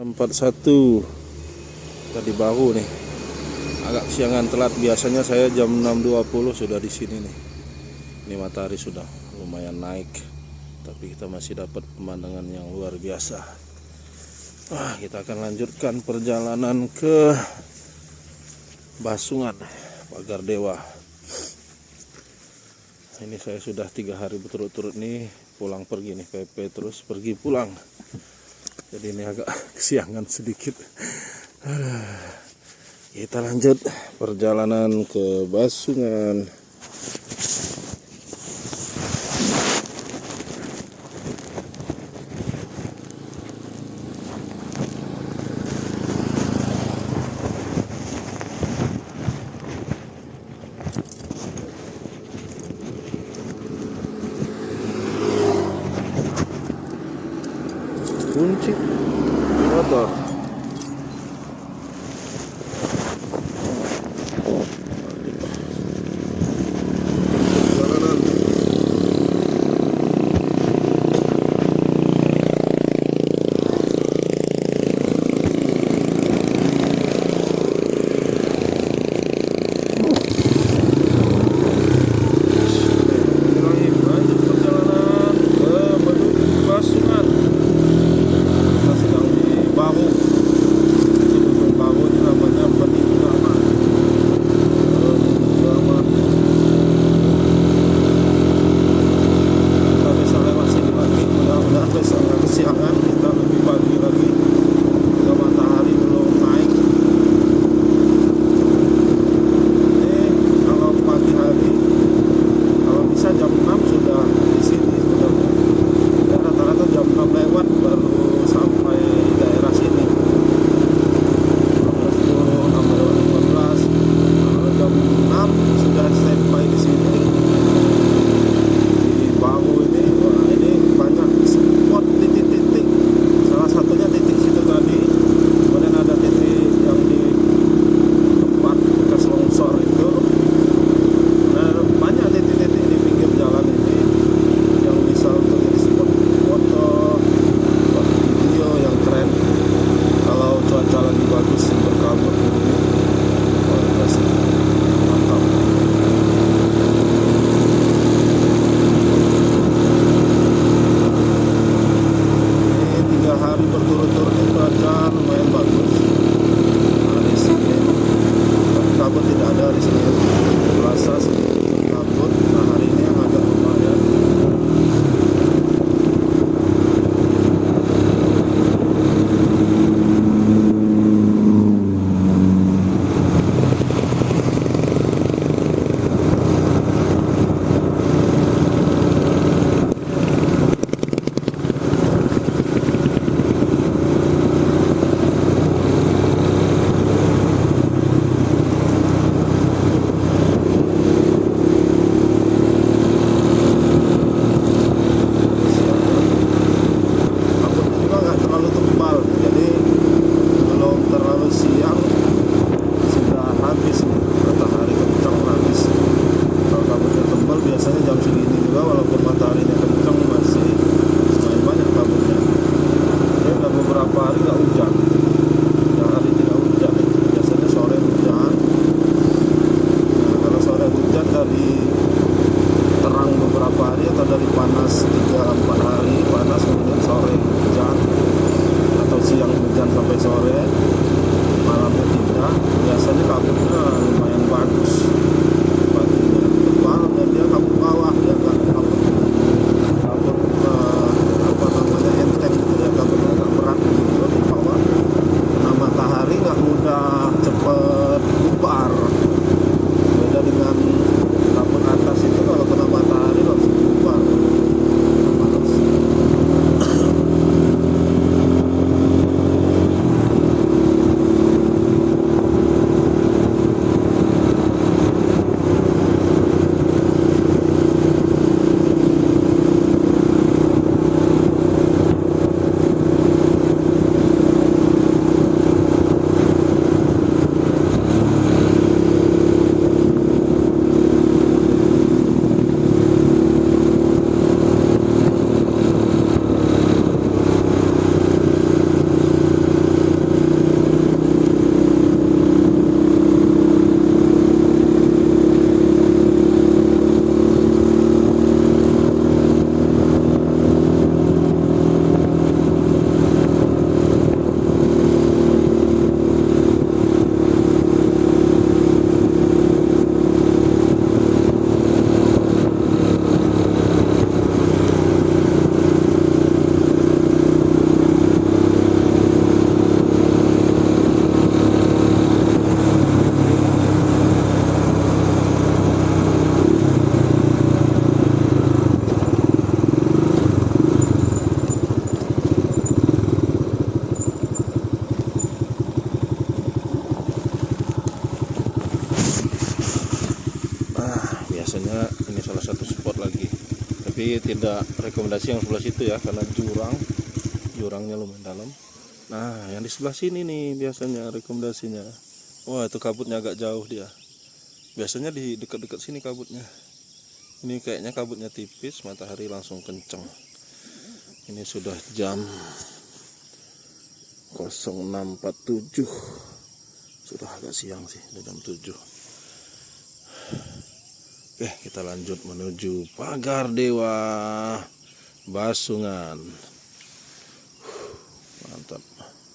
41 tadi baru nih, agak siangan telat. Biasanya saya jam 6.20 sudah di sini nih. Ini matahari sudah lumayan naik, tapi kita masih dapat pemandangan yang luar biasa. Kita akan lanjutkan perjalanan ke Basungan, Pagar Dewa. Ini saya sudah 3 hari berturut-turut nih pulang pergi nih, PP terus pergi pulang. Jadi ini agak kesiangan sedikit. Kita lanjut perjalanan ke Basungan. Kunci motor. Lanjut perjalanan ke menuju Basungan. Kita sedang di Baru. satu spot lagi, tapi tidak rekomendasi yang sebelah situ ya, karena jurangnya lumayan dalam. Nah yang di sebelah sini nih biasanya rekomendasinya. Wah itu kabutnya agak jauh dia, biasanya di dekat-dekat sini kabutnya. Ini kayaknya kabutnya tipis, matahari langsung kenceng. Ini sudah jam 06.47, sudah agak siang sih, udah jam 7. Oke, kita lanjut menuju Pagar Dewa Basungan. Mantap.